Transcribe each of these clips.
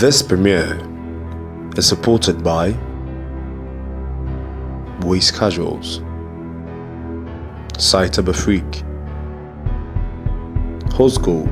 This premiere is supported by Voice Casuals, Site Freak, Host Gold,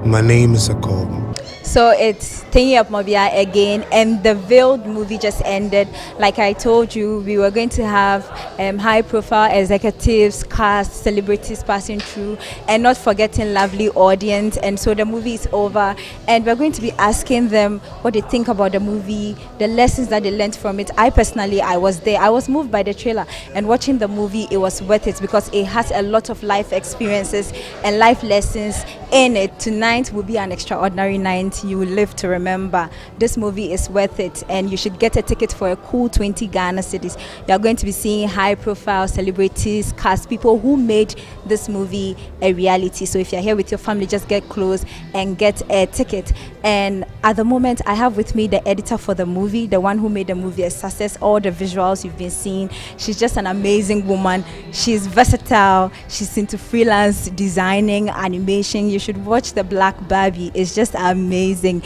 My name is Akob. So it's Tenyi Up Mobia again, and the Veiled movie just ended. Like I told you, we were going to have high-profile executives, cast, celebrities passing through, and not forgetting lovely audience. And so the movie is over, and we're going to be asking them what they think about the movie, the lessons that they learned from it. I personally, I was there. I was moved by the trailer, and watching the movie, it was worth it because it has a lot of life experiences and life lessons in it. Tonight will be an extraordinary night. You will live to remember. This movie is worth it, and you should get a ticket for a cool 20 Ghana cedis. You are going to be seeing high-profile celebrities, cast, people who made this movie a reality. So if you're here with your family, just get close and get a ticket. And at the moment, I have with me the editor for the movie, the one who made the movie a success. All the visuals you've been seeing. She's just an amazing woman. She's versatile. She's into freelance designing, animation. You should watch the Black Barbie. It's just amazing.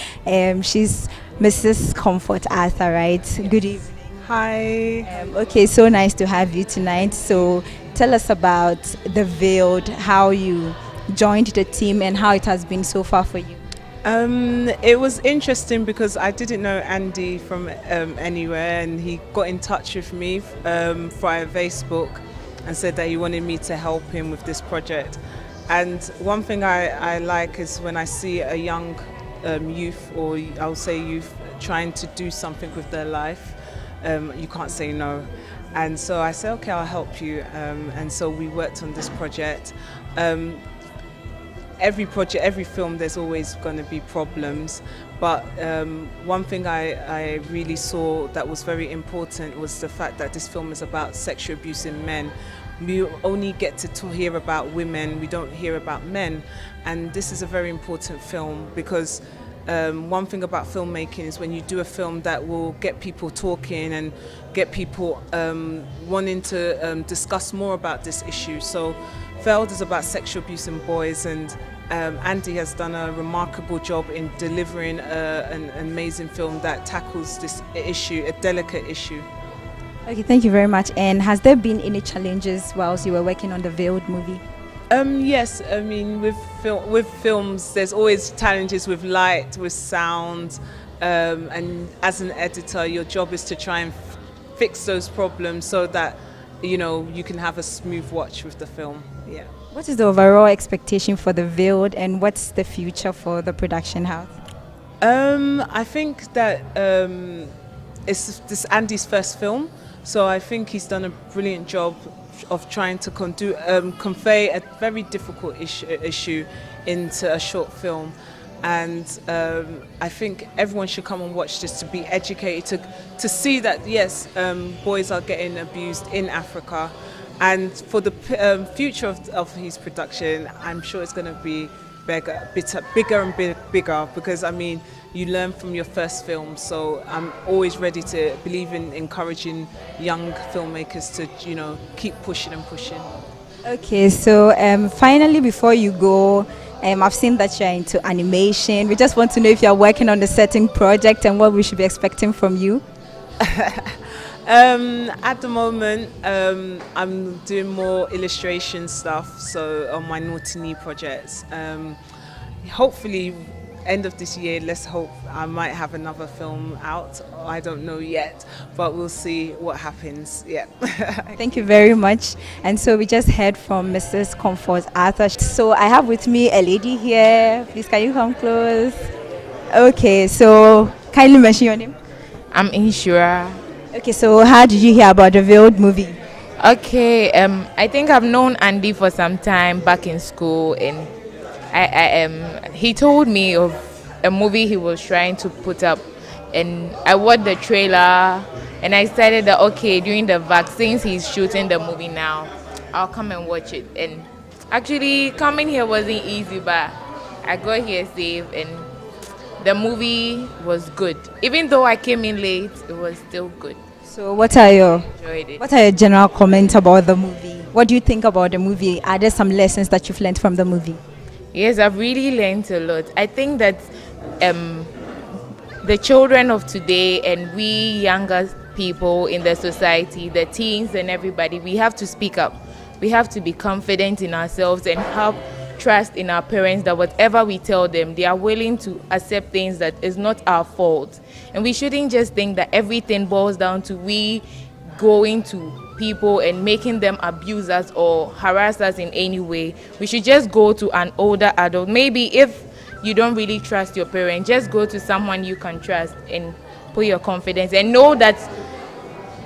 She's Mrs. Comfort Arthur, right? Good evening. Hi. Okay, so nice to have you tonight. So tell us about The Veiled, how you joined the team and how it has been so far for you. It was interesting because I didn't know Andy from anywhere, and he got in touch with me via Facebook and said that he wanted me to help him with this project. And one thing I like is when I see a young youth, or I'll say youth, trying to do something with their life, you can't say no. And so I said, okay, I'll help you. And so we worked on this project. Every project, every film, there's always going to be problems. But one thing I really saw that was very important was the fact that this film is about sexual abuse in men. We only get to hear about women, we don't hear about men. And this is a very important film because one thing about filmmaking is when you do a film that will get people talking and get people wanting to discuss more about this issue. So Veiled is about sexual abuse in boys, and Andy has done a remarkable job in delivering an amazing film that tackles this issue, a delicate issue. Okay, thank you very much. And has there been any challenges whilst you were working on the Veiled movie? Yes, I mean with films, there's always challenges with light, with sound, and as an editor, your job is to try and fix those problems so that you can have a smooth watch with the film. Yeah. What is the overall expectation for the Veiled, and what's the future for the production house? I think that this Andy's first film, so I think he's done a brilliant job of trying to convey a very difficult issue into a short film. And I think everyone should come and watch this to be educated, to see that yes, boys are getting abused in Africa. And for the future of his production, I'm sure it's going to be bigger and bigger, because I mean, you learn from your first film. So I'm always ready to believe in encouraging young filmmakers to keep pushing and pushing. Okay, so finally, before you go, I've seen that you're into animation. We just want to know if you're working on a certain project and what we should be expecting from you. At the moment, I'm doing more illustration stuff, so on my Naughty Knee projects. Hopefully, end of this year, let's hope I might have another film out. I don't know yet, but we'll see what happens. Yeah. Thank you very much. And so we just heard from Mrs. Comfort Arthur. So I have with me a lady here. Please, can you come close? Okay, so kindly mention your name. I'm Inshura. Okay, so how did you hear about the Veiled movie? Okay, I think I've known Andy for some time back in school, and he told me of a movie he was trying to put up, and I watched the trailer and I decided that okay, during the vaccines he's shooting the movie now, I'll come and watch it. And actually coming here wasn't easy, but I got here safe, and the movie was good. Even though I came in late, it was still good. So what are your Enjoyed it. general comments about the movie? What do you think about the movie? Are there some lessons that you've learned from the movie? Yes, I've really learned a lot. I think that the children of today and we younger people in the society, the teens and everybody, we have to speak up. We have to be confident in ourselves and have trust in our parents that whatever we tell them, they are willing to accept things that is not our fault. And we shouldn't just think that everything boils down to we going to people and making them abuse us or harass us in any way. We should just go to an older adult. Maybe if you don't really trust your parents, just go to someone you can trust and put your confidence and know that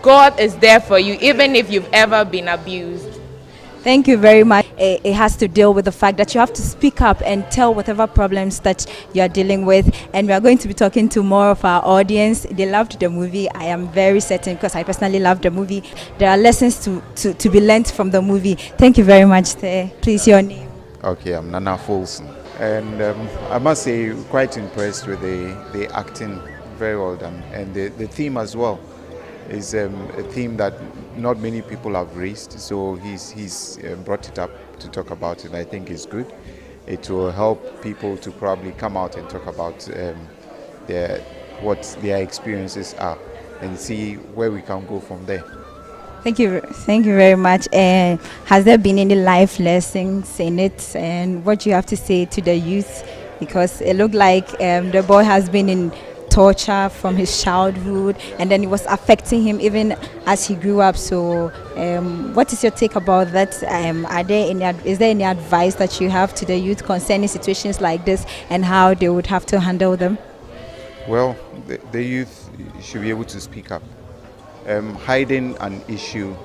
God is there for you even if you've ever been abused. Thank you very much. It has to deal with the fact that you have to speak up and tell whatever problems that you are dealing with. And we are going to be talking to more of our audience. They loved the movie. I am very certain because I personally loved the movie. There are lessons to be learned from the movie. Thank you very much. Please, your name. Okay, I'm Nana Folsom. And I must say, quite impressed with the acting. Very well done. And the theme as well is a theme that not many people have raised, so he's brought it up to talk about it. I think it's good. It will help people to probably come out and talk about what their experiences are and see where we can go from there. Thank you very much. And has there been any life lessons in it? And what do you have to say to the youth? Because it looked like the boy has been in torture from his childhood, and then it was affecting him even as he grew up. So what is your take about that? Is there any advice that you have to the youth concerning situations like this and how they would have to handle them? Well, the youth should be able to speak up. Hiding an issue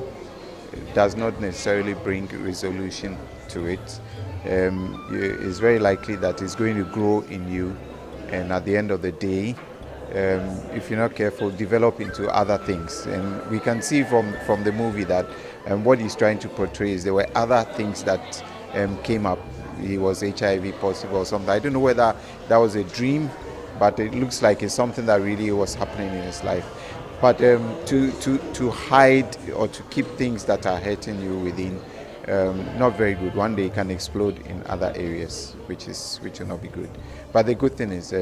does not necessarily bring resolution to it. It's very likely that it's going to grow in you, and at the end of the day, if you're not careful, develop into other things. And we can see from the movie that what he's trying to portray is there were other things that came up. He was HIV positive or something. I don't know whether that was a dream, but it looks like it's something that really was happening in his life. But to hide or to keep things that are hurting you within, not very good. One day it can explode in other areas, which will not be good. But the good thing is,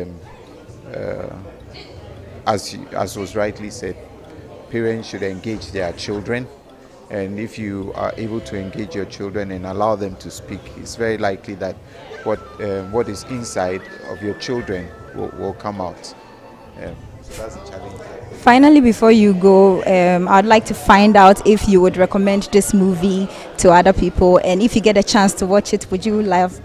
as was rightly said, parents should engage their children, and if you are able to engage your children and allow them to speak, it's very likely that what is inside of your children will come out. So that's a challenge. Finally, before you go, I'd like to find out if you would recommend this movie to other people, and if you get a chance to watch it, would you love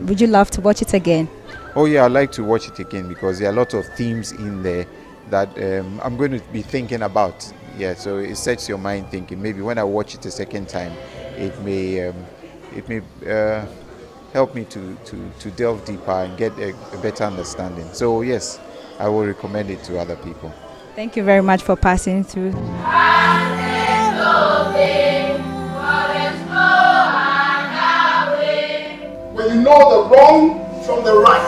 to watch it again? Oh yeah, I'd like to watch it again because there are a lot of themes in there that I'm going to be thinking about. Yeah, so it sets your mind thinking. Maybe when I watch it a second time, it may help me to delve deeper and get a better understanding. So yes, I will recommend it to other people. Thank you very much for passing through. When you know the wrong from the right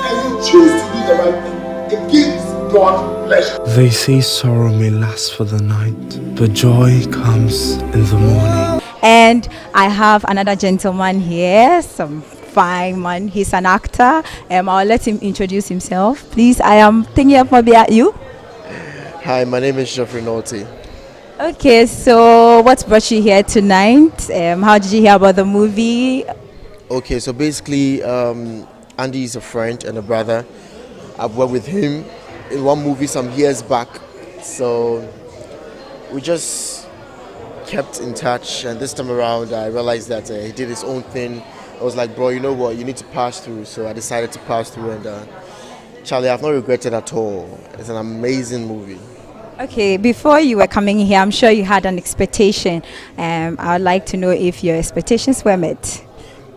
and you choose to do the right thing, it gives God pleasure. They say sorrow may last for the night, but joy comes in the morning. And I have another gentleman here, some fine man. He's an actor. I'll let him introduce himself. Please, I am thinking of maybe at you. Hi, my name is Geoffrey Naughty. Okay, so what brought you here tonight? How did you hear about the movie? Okay, so basically, Andy is a friend and a brother. I've worked with him in one movie some years back. So we just kept in touch, and this time around I realized that he did his own thing. I was like, bro, you know what, you need to pass through. So I decided to pass through, and Charlie, I've not regretted at all. It's an amazing movie. Okay, before you were coming here, I'm sure you had an expectation. I'd like to know if your expectations were met.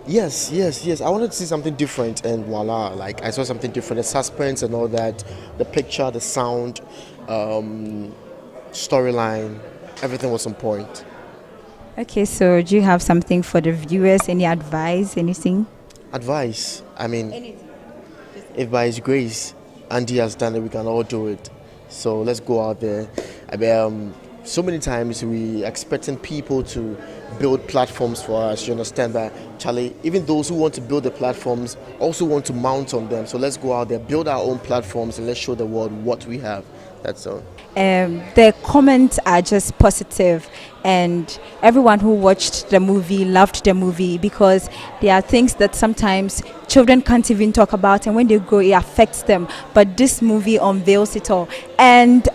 Yes. I wanted to see something different, and voila, like I saw something different. The suspense and all that, the picture, the sound, storyline, everything was on point. Okay, so do you have something for the viewers? Any advice, anything? Advice? I mean, if by His grace Andy has done it, we can all do it. So let's go out there. I mean, so many times we expecting people to build platforms for us. You understand that, Charlie? Even those who want to build the platforms also want to mount on them. So let's go out there, build our own platforms, and let's show the world what we have. That's all. The comments are just positive, and everyone who watched the movie loved the movie, because there are things that sometimes children can't even talk about, and when they grow it affects them, but this movie unveils it all. And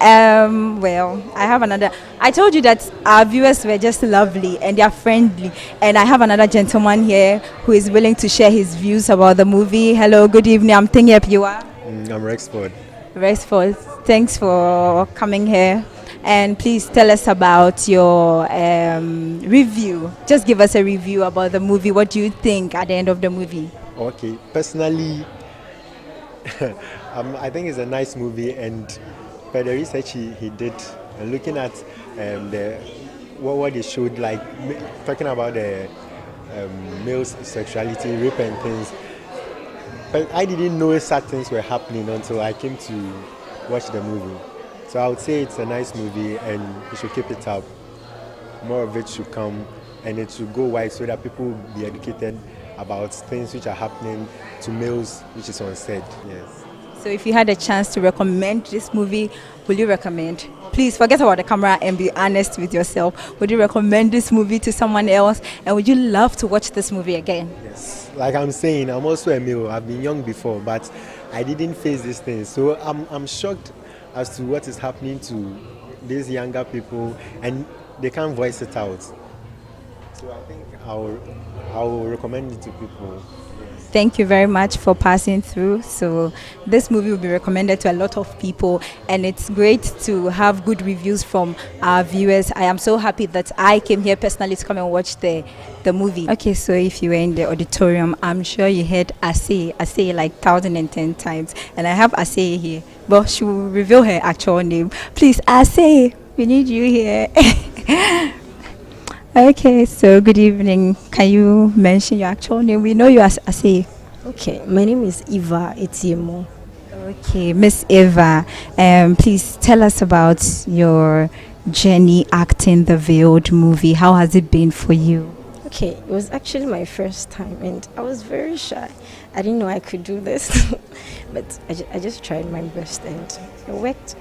well, I told you that our viewers were just lovely and they are friendly, and I have another gentleman here who is willing to share his views about the movie. Hello, good evening. I'm thinking up you are. I'm Rexford. Rexford, thanks for coming here. And please tell us about your review. Just give us a review about the movie. What do you think at the end of the movie? Okay, personally, I think it's a nice movie, and by the research he did, looking at what they showed, like talking about the male's sexuality, rape and things. But I didn't know such things were happening until I came to watch the movie. So I would say it's a nice movie, and we should keep it up. More of it should come, and it should go wide so that people will be educated about things which are happening to males, which is unsaid. Yes. So if you had a chance to recommend this movie, will you recommend? Please forget about the camera and be honest with yourself. Would you recommend this movie to someone else? And would you love to watch this movie again? Yes. Like I'm saying, I'm also a male. I've been young before, but I didn't face these things. So I'm shocked as to what is happening to these younger people, and they can't voice it out. So I think I will recommend it to people. Thank you very much for passing through. So this movie will be recommended to a lot of people, and it's great to have good reviews from our viewers. I am so happy that I came here personally to come and watch the movie. Okay, so if you were in the auditorium, I'm sure you heard Asay like 1,010 times, and I have Asay here, but she will reveal her actual name. Please, Asay, we need you here. Okay, so good evening. Can you mention your actual name? We know you as Asay. Okay, my name is Eva Etiemo. Okay, Miss Eva, please tell us about your journey acting the Veiled movie. How has it been for you? Okay, it was actually my first time, and I was very shy. I didn't know I could do this, but I just tried my best, and it worked.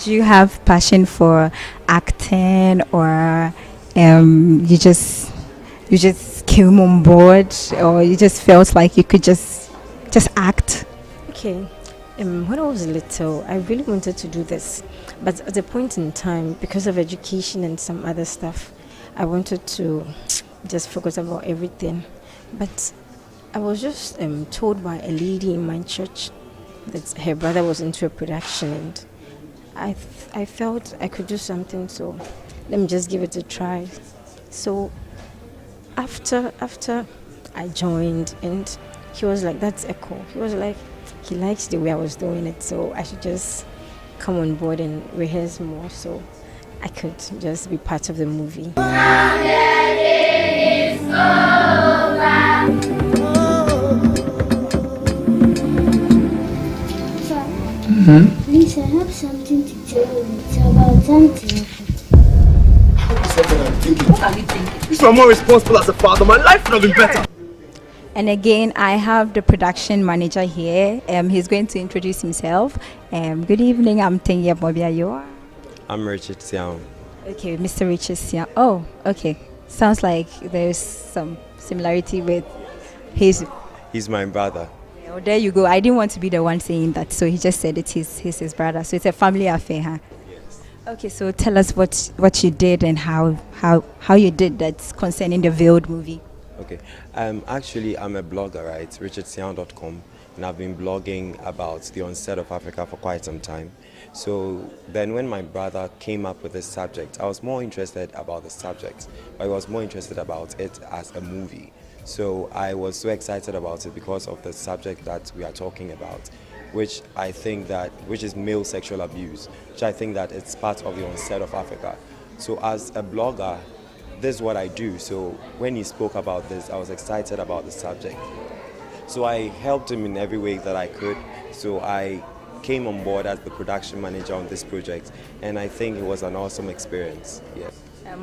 Do you have passion for acting, or you just came on board, or you just felt like you could just act? Okay, when I was little, I really wanted to do this, but at a point in time, because of education and some other stuff, I wanted to just focus about everything. But I was just told by a lady in my church that her brother was into a production, and I felt I could do something, so let me just give it a try. So after I joined, and he was like, that's Echo. He was like, he likes the way I was doing it, so I should just come on board and rehearse more so I could just be part of the movie. Please, I have something to tell you. It's about Auntie. What are you thinking? If I'm more responsible as a father, my life would have been better. And again, I have the production manager here. He's going to introduce himself. Good evening, I'm Tengia Bobia. You are? I'm Richard Siam. Okay, Mr. Richard Siam. Oh, okay. Sounds like there's some similarity with his... He's my brother. Oh, there you go. I didn't want to be the one saying that, so he just said he's his brother. So it's a family affair, huh? Yes. Okay, so tell us what you did and how you did that concerning the Veiled movie. Okay. Actually, I'm a blogger, right? richardsiam.com, and I've been blogging about the onset of Africa for quite some time. So then when my brother came up with this subject, I was more interested about the subject, but I was more interested about it as a movie. So I was so excited about it because of the subject that we are talking about, which is male sexual abuse, which I think that it's part of the onset of Africa. So as a blogger, this is what I do. So when he spoke about this, I was excited about the subject. So I helped him in every way that I could. So I came on board as the production manager on this project, and I think it was an awesome experience. Yeah.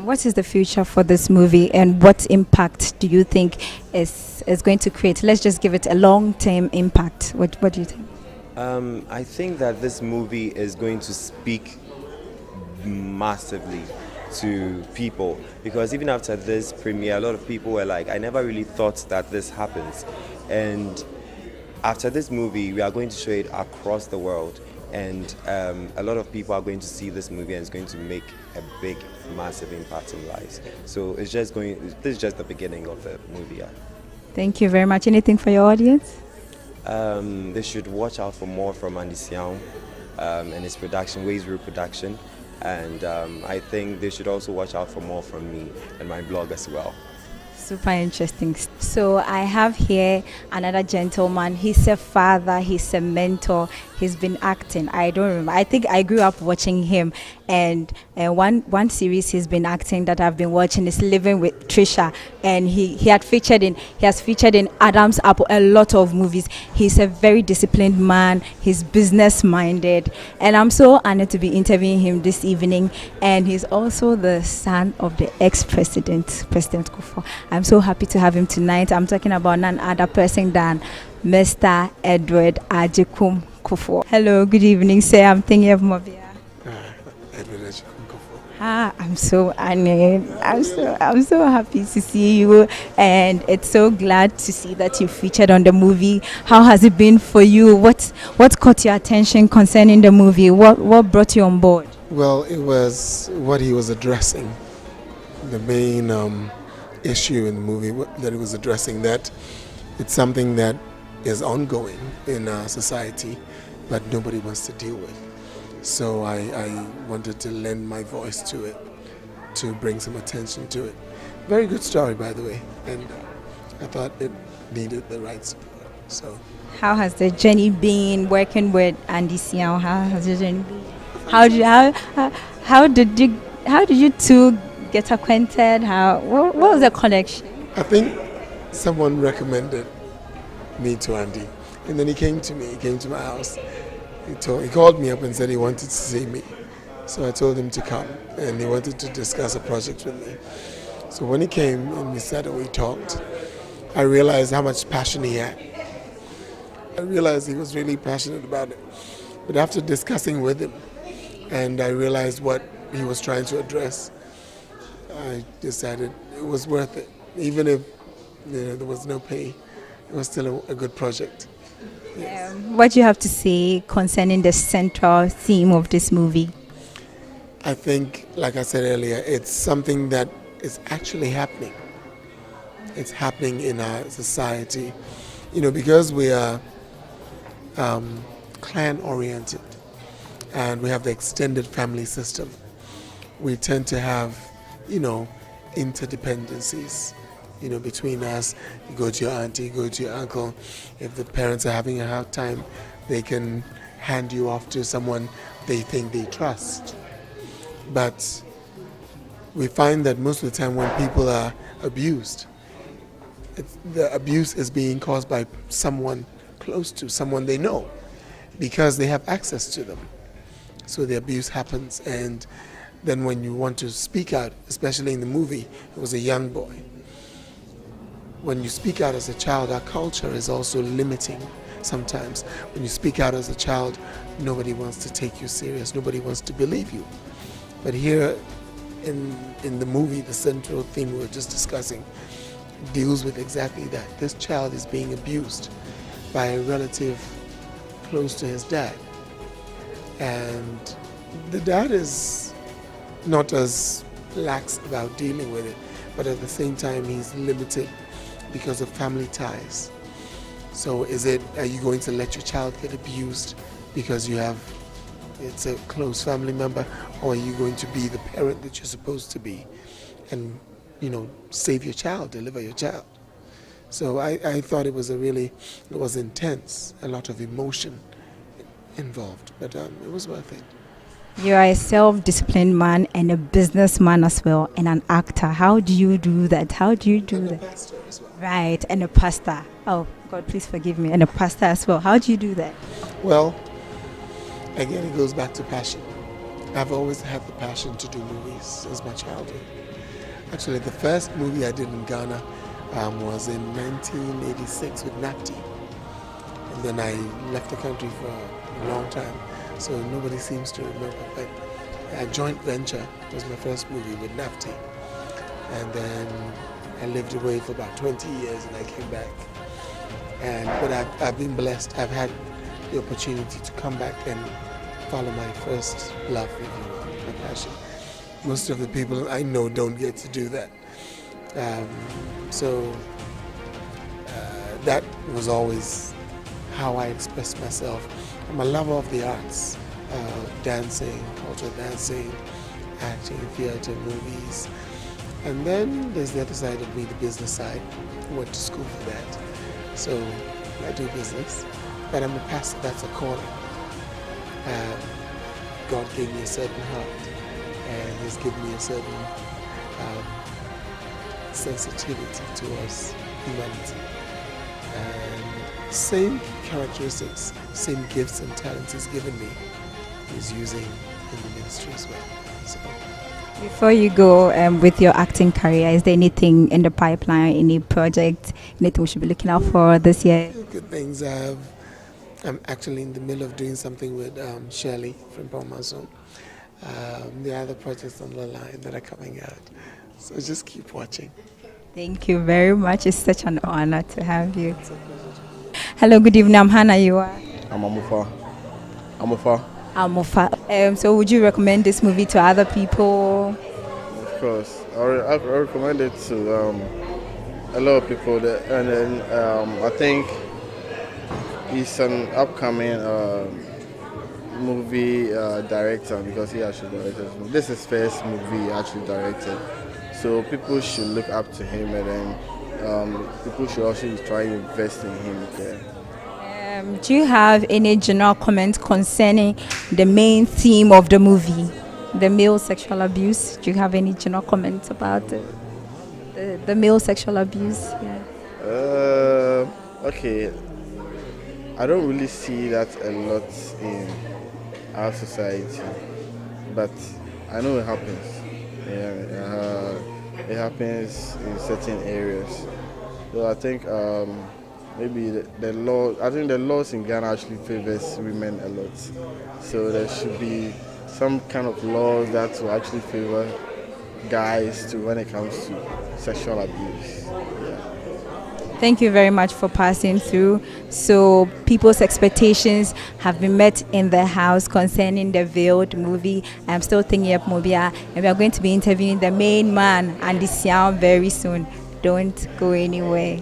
What is the future for this movie, and what impact do you think is going to create? Let's just give it a long-term impact. What do you think? I think that this movie is going to speak massively to people, because even after this premiere, a lot of people were like, I never really thought that this happens. And after this movie, we are going to show it across the world, and a lot of people are going to see this movie, and it's going to make a big, massive impact in lives. So this is just the beginning of the movie. Yeah. Thank you very much. Anything for your audience? They should watch out for more from Andy Siao and his production, WAISREEL Production. And I think they should also watch out for more from me and my blog as well. Super interesting. So I have here another gentleman. He's a father, he's a mentor, he's been acting. I don't remember. I think I grew up watching him, and one series he's been acting that I've been watching is Living with Trisha, and he has featured in Adam's Apple, a lot of movies. He's a very disciplined man, he's business minded, and I'm so honored to be interviewing him this evening. And he's also the son of the ex-president, President Kufuor. I'm so happy to have him tonight. I'm talking about none other person than Mr. Edward Ajekum Kufuor. Hello, good evening, sir. I'm thinking of Mobia. Edward Ajekum Kufuor. I'm so honored. I'm so happy to see you, and it's so glad to see that you featured on the movie. How has it been for you? What caught your attention concerning the movie? What brought you on board? Well, it was what he was addressing. The main issue in the movie that it was addressing, that it's something that is ongoing in our society, but nobody wants to deal with. So I wanted to lend my voice to it, to bring some attention to it. Very good story, by the way, and I thought it needed the right support. So, how has the journey been working with Andy Siao? How has the journey been? How did you two get acquainted? What was the connection? I think someone recommended me to Andy, and then he came to me. He came to my house. He called me up and said he wanted to see me. So I told him to come, and he wanted to discuss a project with me. So when he came and we sat and we talked, I realized how much passion he had. I realized he was really passionate about it. But after discussing with him, and I realized what he was trying to address, I decided it was worth it. Even if there was no pay, it was still a good project. Yes. What do you have to say concerning the central theme of this movie? I think, like I said earlier, it's something that is actually happening. It's happening in our society. Because we are clan-oriented and we have the extended family system, we tend to have, interdependencies. Between us. You go to your auntie, you go to your uncle. If the parents are having a hard time, they can hand you off to someone they think they trust. But we find that most of the time when people are abused, the abuse is being caused by someone close to, someone they know, because they have access to them. So the abuse happens, and then when you want to speak out, especially in the movie, it was a young boy. When you speak out as a child, our culture is also limiting sometimes. When you speak out as a child, nobody wants to take you serious. Nobody wants to believe you. But here in the movie, the central theme we were just discussing deals with exactly that. This child is being abused by a relative close to his dad. And the dad is not as lax about dealing with it, but at the same time, he's limited because of family ties. So are you going to let your child get abused because it's a close family member, or are you going to be the parent that you're supposed to be and, save your child, deliver your child? So I thought it was intense, a lot of emotion involved, but it was worth it. You are a self-disciplined man and a businessman as well, and an actor. How do you do that? And a pastor as well. Right, and a pastor. Oh, God, please forgive me. And a pastor as well. How do you do that? Well, again, it goes back to passion. I've always had the passion to do movies since my childhood. Actually, the first movie I did in Ghana was in 1986 with Napti. And then I left the country for a long time, so nobody seems to remember. But a joint venture was my first movie with Napti. And then I lived away for about 20 years and I came back. But I've been blessed. I've had the opportunity to come back and follow my first love, if you will, my passion. Most of the people I know don't get to do that. So that was always how I expressed myself. I'm a lover of the arts, dancing, cultural dancing, acting, theater, movies. And then there's the other side of me, the business side. I went to school for that. So I do business, but I'm a pastor, that's a calling. God gave me a certain heart, and He's given me a certain sensitivity towards humanity. And same characteristics, same gifts and talents He's given me, He's using in the ministry as well. So, before you go with your acting career, is there anything in the pipeline, any project, anything we should be looking out for this year? good things. I'm actually in the middle of doing something with Shirley from Palmason. There are other projects on the line that are coming out. So just keep watching. Thank you very much. It's such an honor to have you. Hello, good evening. I'm Hannah. You are? I'm Amufa. Amufa. Amufa. So would you recommend this movie to other people? Of course. I recommend it to a lot of people. And then I think he's an upcoming movie director because he actually directed. This is his first movie he actually directed. So people should look up to him, and then people should also try to invest in him. Yeah. Do you have any general comment concerning the main theme of the movie, the male sexual abuse? Do you have any general comments about the male sexual abuse? Yeah. Okay. I don't really see that a lot in our society, but I know it happens. Yeah, it happens in certain areas. So I think maybe the law. I think the laws in Ghana actually favors women a lot. So there should be some kind of laws that will actually favor guys too when it comes to sexual abuse. Yeah. Thank you very much for passing through. So people's expectations have been met in the house concerning the Veiled movie. I'm still thinking of Mobia, and we are going to be interviewing the main man, Andy Siao, very soon. Don't go anywhere.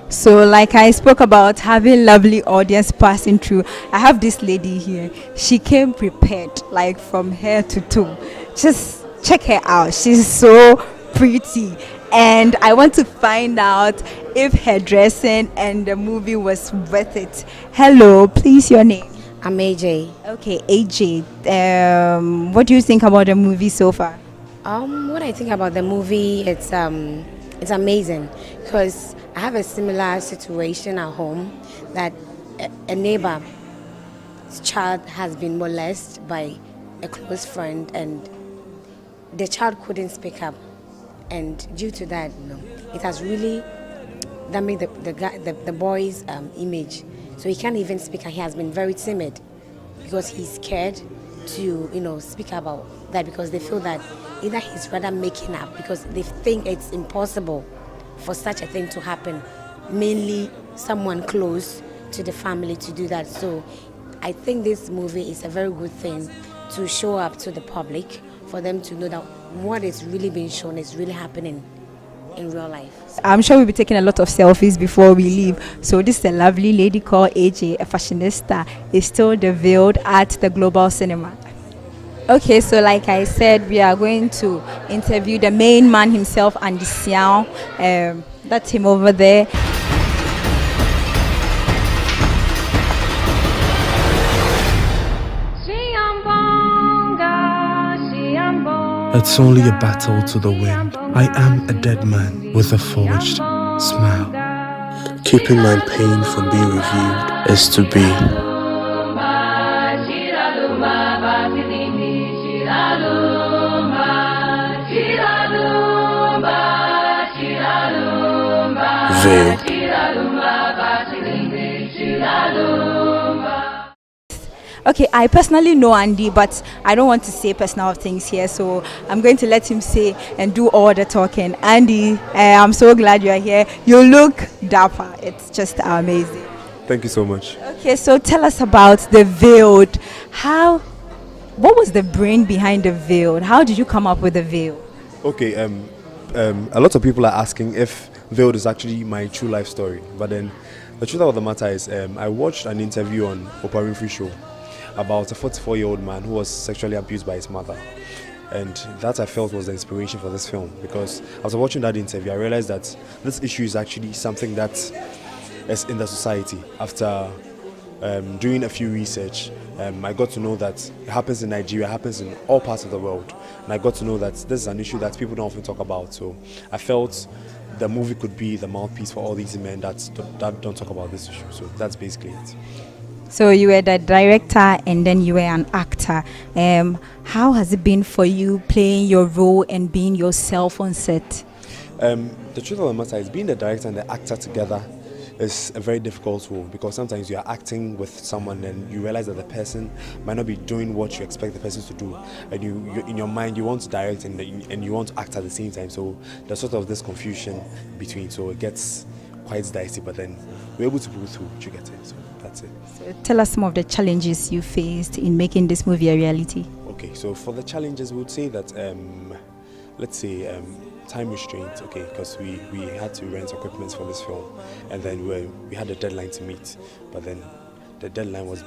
So like I spoke about having lovely audience passing through, I have this lady here. She came prepared, like from head to toe. Just check her out. She's so pretty. And I want to find out if her dressing and the movie was worth it. Hello, please, your name? I'm AJ. Okay, AJ. What do you think about the movie so far? What I think about the movie, it's amazing because I have a similar situation at home that a neighbor's child has been molested by a close friend, and the child couldn't speak up. And due to that, it has really damaged the boy's image. So he can't even speak, and he has been very timid because he's scared to, speak about that because they feel that either he's rather making up because they think it's impossible for such a thing to happen. Mainly someone close to the family to do that. So I think this movie is a very good thing to show up to the public for them to know that what is really being shown is really happening in real life. I'm sure we'll be taking a lot of selfies before we leave. So this is a lovely lady called AJ, a fashionista. Is still the Veiled at the Global Cinema. Okay, so like I said, we are going to interview the main man himself, Andy Siao. That's him over there. It's only a battle to the wind. I am a dead man with a forged smile. Keeping my pain from being reviewed is to be Veiled. Okay, I personally know Andy, but I don't want to say personal things here, so I'm going to let him say and do all the talking. Andy, I'm so glad you are here. You look dapper. It's just amazing. Thank you so much. Okay, so tell us about the Veiled. What was the brain behind the Veiled? How did you come up with the Veiled? Okay, a lot of people are asking if Veiled is actually my true life story, but then the truth of the matter is I watched an interview on Oprah Winfrey Show about a 44-year-old man who was sexually abused by his mother, and that I felt was the inspiration for this film, because after watching that interview I realized that this issue is actually something that is in the society. After doing a few research, I got to know that it happens in Nigeria, it happens in all parts of the world, and I got to know that this is an issue that people don't often talk about. So I felt the movie could be the mouthpiece for all these men that don't talk about this issue. So that's basically it. So you were the director and then you were an actor. How has it been for you playing your role and being yourself on set? The truth of the matter is being the director and the actor together is a very difficult role, because sometimes you are acting with someone and you realize that the person might not be doing what you expect the person to do, and you in your mind you want to direct and you want to act at the same time. So there's sort of this confusion between, so it gets quite dicey, but then we're able to pull through to get it. So that's it. So tell us some of the challenges you faced in making this movie a reality. Okay, so for the challenges, we would say that let's say time restraint, okay, because we had to rent equipment for this film, and then we had a deadline to meet, but then the deadline was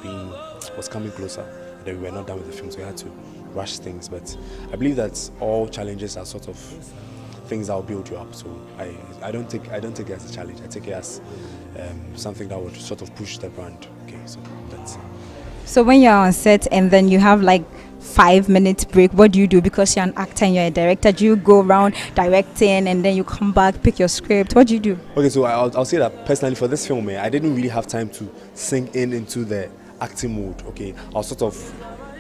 coming closer, and then we were not done with the film, so we had to rush things. But I believe that all challenges are sort of things that will build you up. So I don't take it as a challenge. I take it as something that would sort of push the brand. Okay, so that's it. So when you're on set and then you have like 5-minute break, what do you do? Because you're an actor and you're a director, do you go around directing and then you come back, pick your script? What do you do? Okay, so I'll say that personally for this film, I didn't really have time to sink into the acting mode. Okay, I'll sort of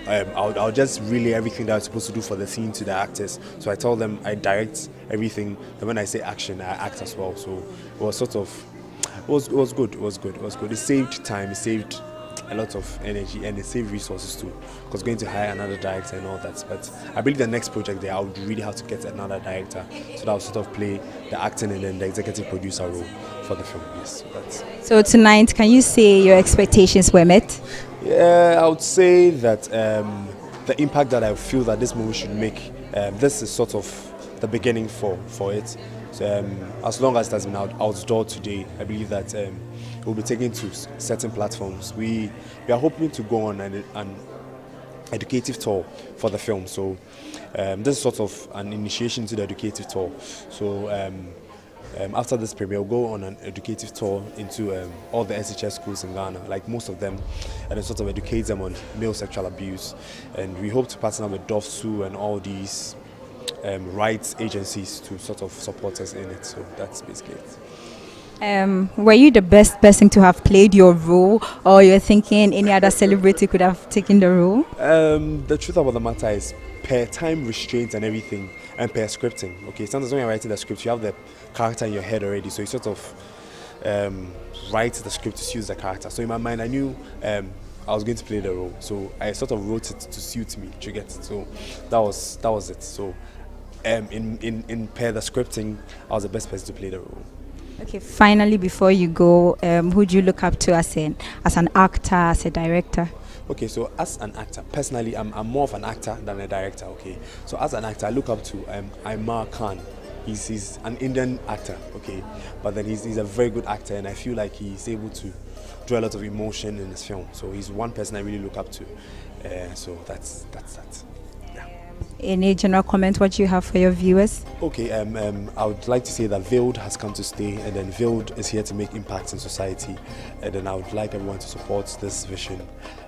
I'll just relay everything that I'm supposed to do for the scene to the actors. So I tell them I direct everything, and when I say action, I act as well. So it was sort of, it was good. It was good. It saved time. It saved a lot of energy, and it saved resources too, because going to hire another director and all that. But I believe the next project there, I would really have to get another director, so that I'll sort of play the acting and then the executive producer role for the film. Yes. So tonight, can you say your expectations were met? Yeah, I would say that the impact that I feel that this movie should make, this is sort of the beginning for it. So, as long as it has been outdoor today, I believe that it will be taken to certain platforms. We are hoping to go on an educative tour for the film. So this is sort of an initiation to the educative tour. So after this premiere, we'll go on an educative tour into all the SHS schools in Ghana, like most of them, and then sort of educate them on male sexual abuse. And we hope to partner with DOFSU and all these rights agencies to sort of support us in it. So that's basically it. Were you the best person to have played your role, or you're thinking any other celebrity could have taken the role? The truth about the matter is, per time restraint and everything, and per scripting. Okay, sometimes when you're writing the script, you have the character in your head already, so you sort of write the script to suit the character. So in my mind, I knew I was going to play the role, so I sort of wrote it to suit me. To get it, so that was it. So in per the scripting, I was the best person to play the role. Okay, finally, before you go, who do you look up to as an actor, as a director? Okay, so as an actor, personally, I'm more of an actor than a director. Okay, so as an actor, I look up to Aimar Khan. He's an Indian actor. Okay, but then he's a very good actor, and I feel like he's able to draw a lot of emotion in his film. So he's one person I really look up to. So that's that. Any general comment what you have for your viewers? Okay, I would like to say that Veiled has come to stay, and then Veiled is here to make impacts in society, and then I would like everyone to support this vision,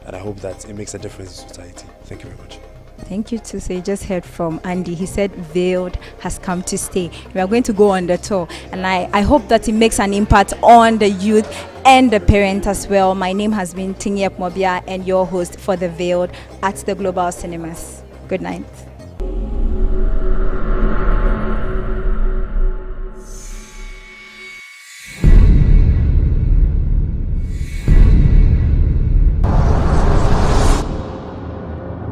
and I hope that it makes a difference in society. Thank you very much. Thank you too. So you just heard from Andy. He said Veiled has come to stay. We are going to go on the tour, and I hope that it makes an impact on the youth and the parent as well. My name has been Tinyep Mobia and your host for The Veiled at the Global Cinemas. Good night.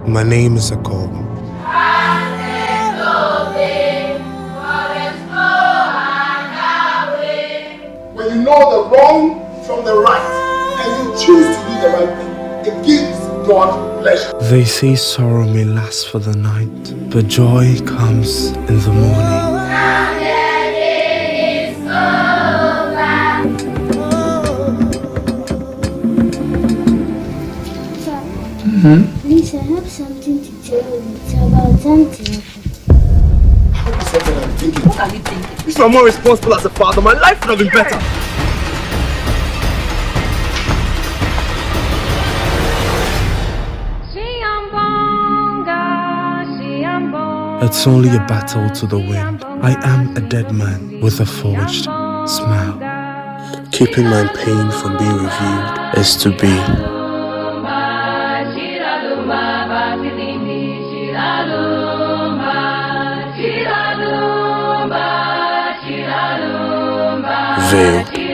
My name is Akob. When you know the wrong from the right and you choose to do the right thing, it gives God pleasure. They say sorrow may last for the night, but joy comes in the morning. Please, I have something to tell you. It's about something. How is that what I'm thinking? What are you thinking? If I'm more responsible as a father, my life would have been better. It's only a battle to the wind. I am a dead man with a forged smile. Keeping my pain from being revealed is to be. Veiled.